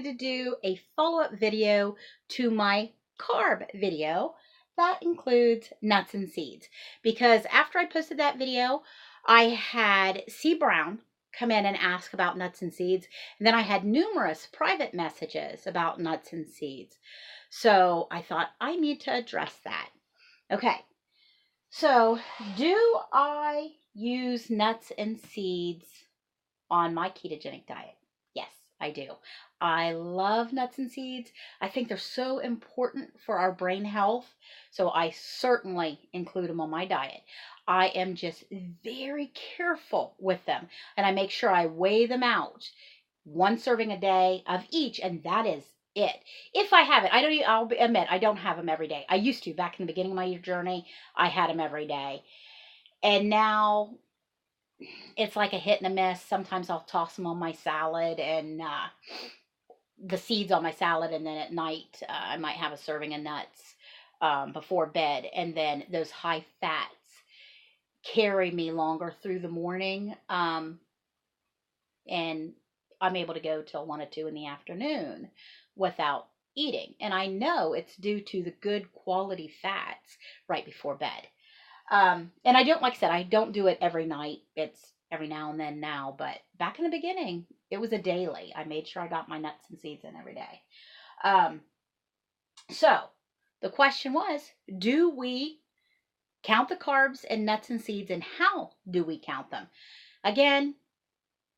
decided to do a follow-up video to my carb video that includes nuts and seeds, because after I posted that video, I had C. Brown come in and ask about nuts and seeds, and then I had numerous private messages about nuts and seeds. So I thought I need to address that. Okay, so do I use nuts and seeds on my ketogenic diet? Yes, I do. I love nuts and seeds. I think they're so important for our brain health, so I certainly include them on my diet. I am just very careful with them, and I make sure I weigh them out. 1 serving a day of each, and that is it. If I have it, I'll admit I don't have them every day. I used to back in the beginning of my journey. I had them every day, and now it's like a hit and a miss. Sometimes I'll toss them on my salad and the seeds on my salad, and then at night I might have a serving of nuts before bed, and then those high fats carry me longer through the morning, and I'm able to go till 1 or 2 in the afternoon without eating. And I know it's due to the good quality fats right before bed. And I don't, like I said, I don't do it every night. It's every now and then now, but back in the beginning, it was a daily. I made sure I got my nuts and seeds in every day. So the question was, do we count the carbs in nuts and seeds, and how do we count them? Again,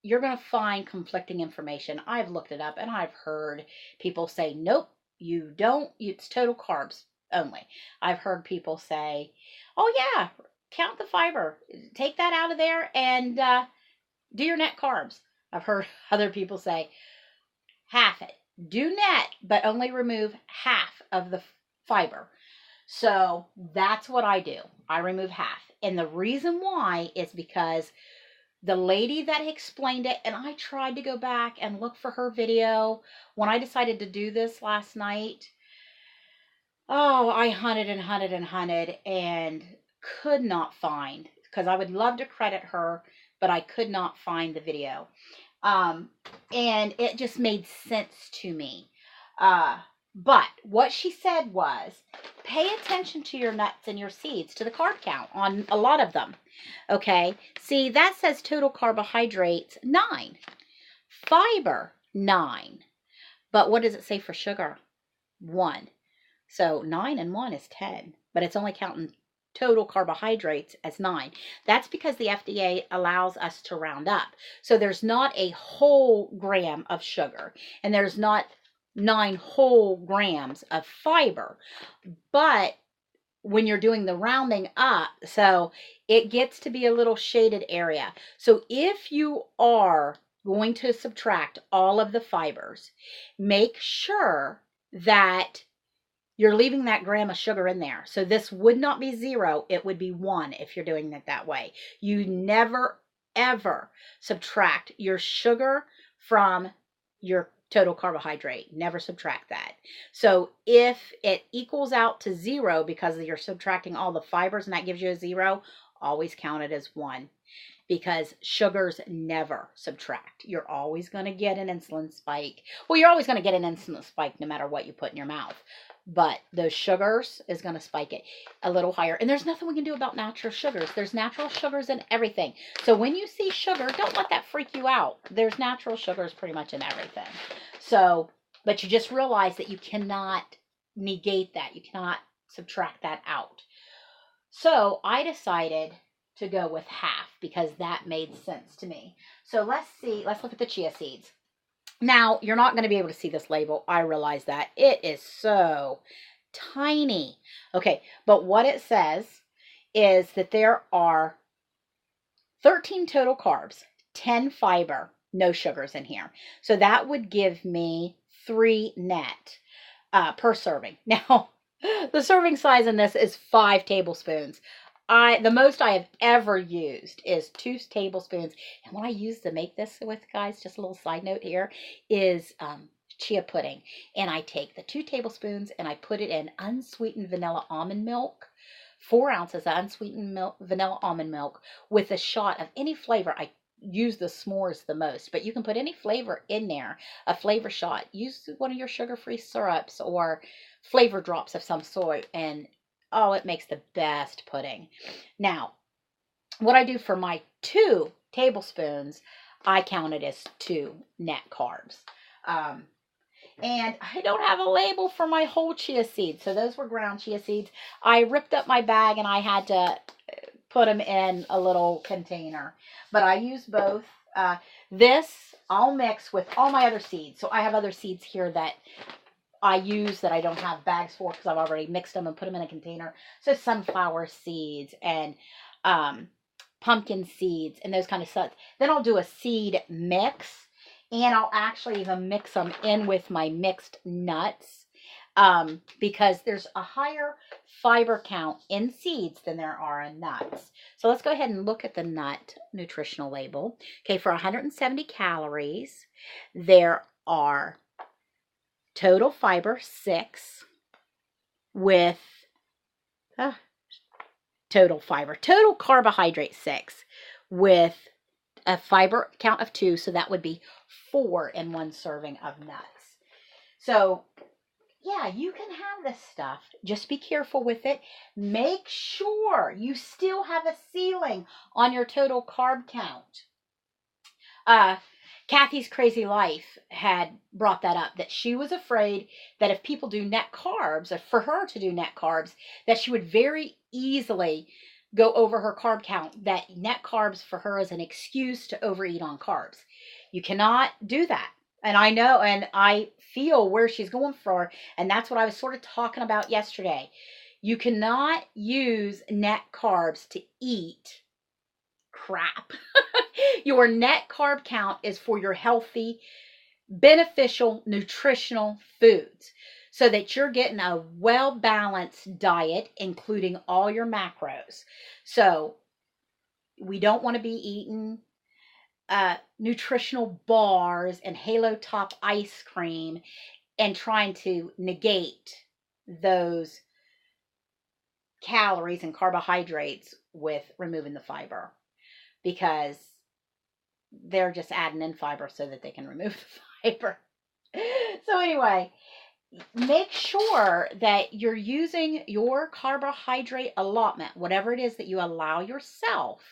you're going to find conflicting information. I've looked it up and I've heard people say, nope, you don't. It's total carbs only. I've heard people say, oh yeah, count the fiber, take that out of there and do your net carbs. I've heard other people say, half it. Do net, but only remove half of the fiber. So that's what I do. I remove half. And the reason why is because the lady that explained it, and I tried to go back and look for her video when I decided to do this last night. Oh, I hunted and hunted and hunted and could not find, because I would love to credit her, but I could not find the video. And it just made sense to me. But what she said was, pay attention to your nuts and your seeds, to the carb count on a lot of them. Okay, see, that says total carbohydrates 9, fiber 9, but what does it say for sugar? 1. So 9 and 1 is 10, but it's only counting total carbohydrates as 9. That's because the FDA allows us to round up. So there's not a whole gram of sugar, and there's not 9 whole grams of fiber. But when you're doing the rounding up, so it gets to be a little shaded area. So if you are going to subtract all of the fibers, make sure that you're leaving that gram of sugar in there. So this would not be 0. It would be 1 if you're doing it that way. You never, ever subtract your sugar from your total carbohydrate. Never subtract that. So if it equals out to 0 because you're subtracting all the fibers and that gives you a 0, always count it as 1. Because sugars never subtract. You're always going to get an insulin spike. Well, you're always going to get an insulin spike no matter what you put in your mouth. But those sugars is going to spike it a little higher. And there's nothing we can do about natural sugars. There's natural sugars in everything. So when you see sugar, don't let that freak you out. There's natural sugars pretty much in everything. So, but you just realize that you cannot negate that. You cannot subtract that out. So I decided to go with half because that made sense to me. So let's look at the chia seeds. Now, you're not going to be able to see this label. I realize that. It is so tiny. Okay, but what it says is that there are 13 total carbs, 10 fiber, no sugars in here. So that would give me 3 net per serving. Now, the serving size in this is 5 tablespoons. The most I have ever used is 2 tablespoons. And what I use to make this with, guys, just a little side note here, is chia pudding. And I take the 2 tablespoons and I put it in unsweetened vanilla almond milk, 4 ounces of unsweetened vanilla almond milk with a shot of any flavor. I use the s'mores the most, but you can put any flavor in there, a flavor shot. Use one of your sugar-free syrups or flavor drops of some sort, and oh, it makes the best pudding. Now, what I do for my 2 tablespoons, I count it as 2 net carbs. And I don't have a label for my whole chia seeds. So those were ground chia seeds. I ripped up my bag and I had to put them in a little container. But I use both. This I'll mix with all my other seeds. So I have other seeds here that I use that I don't have bags for because I've already mixed them and put them in a container. So sunflower seeds and pumpkin seeds and those kind of stuff. Then I'll do a seed mix, and I'll actually even mix them in with my mixed nuts because there's a higher fiber count in seeds than there are in nuts. So let's go ahead and look at the nut nutritional label. Okay, for 170 calories, there are total fiber 6 with total carbohydrate 6 with a fiber count of 2, so that would be 4 in one serving of nuts. So yeah, you can have this stuff. Just be careful with it. Make sure you still have a ceiling on your total carb count. Kathy's Crazy Life had brought that up, that she was afraid that if people do net carbs, or for her to do net carbs, that she would very easily go over her carb count, that net carbs for her is an excuse to overeat on carbs. You cannot do that. And I know, and I feel where she's going for, and that's what I was sort of talking about yesterday. You cannot use net carbs to eat crap. Your net carb count is for your healthy, beneficial, nutritional foods, so that you're getting a well-balanced diet, including all your macros. So we don't want to be eating nutritional bars and Halo Top ice cream and trying to negate those calories and carbohydrates with removing the fiber, because they're just adding in fiber so that they can remove the fiber. So anyway, make sure that you're using your carbohydrate allotment, whatever it is that you allow yourself.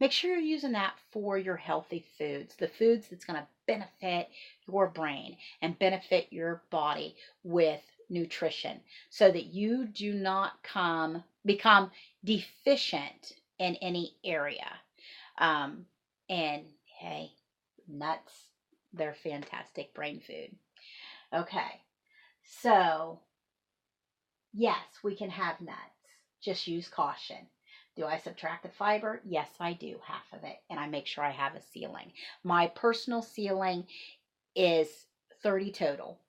Make sure you're using that for your healthy foods, the foods that's going to benefit your brain and benefit your body with nutrition, so that you do not become deficient in any area. And hey, nuts, they're fantastic brain food. Okay, so yes, we can have nuts. Just use caution. Do I subtract the fiber? Yes, I do, half of it. And I make sure I have a ceiling. My personal ceiling is 30 total.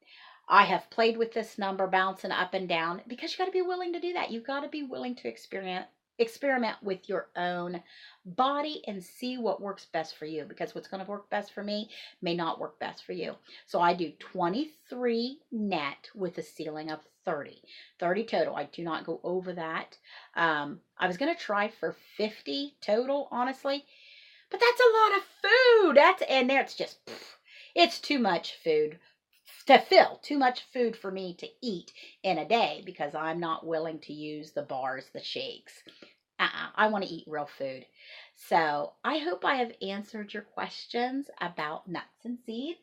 I have played with this number, bouncing up and down, because you got to be willing to do that. You've got to be willing to experiment with your own body and see what works best for you, because what's going to work best for me may not work best for you. So I do 23 net with a ceiling of 30 total. I do not go over that. I was going to try for 50 total, honestly, but that's a lot of food. It's just, it's too much food to fill, too much food for me to eat in a day, because I'm not willing to use the bars, the shakes. I want to eat real food. So I hope I have answered your questions about nuts and seeds.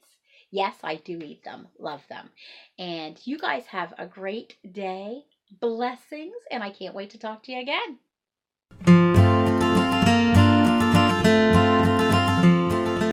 Yes, I do eat them. Love them. And you guys have a great day. Blessings. And I can't wait to talk to you again.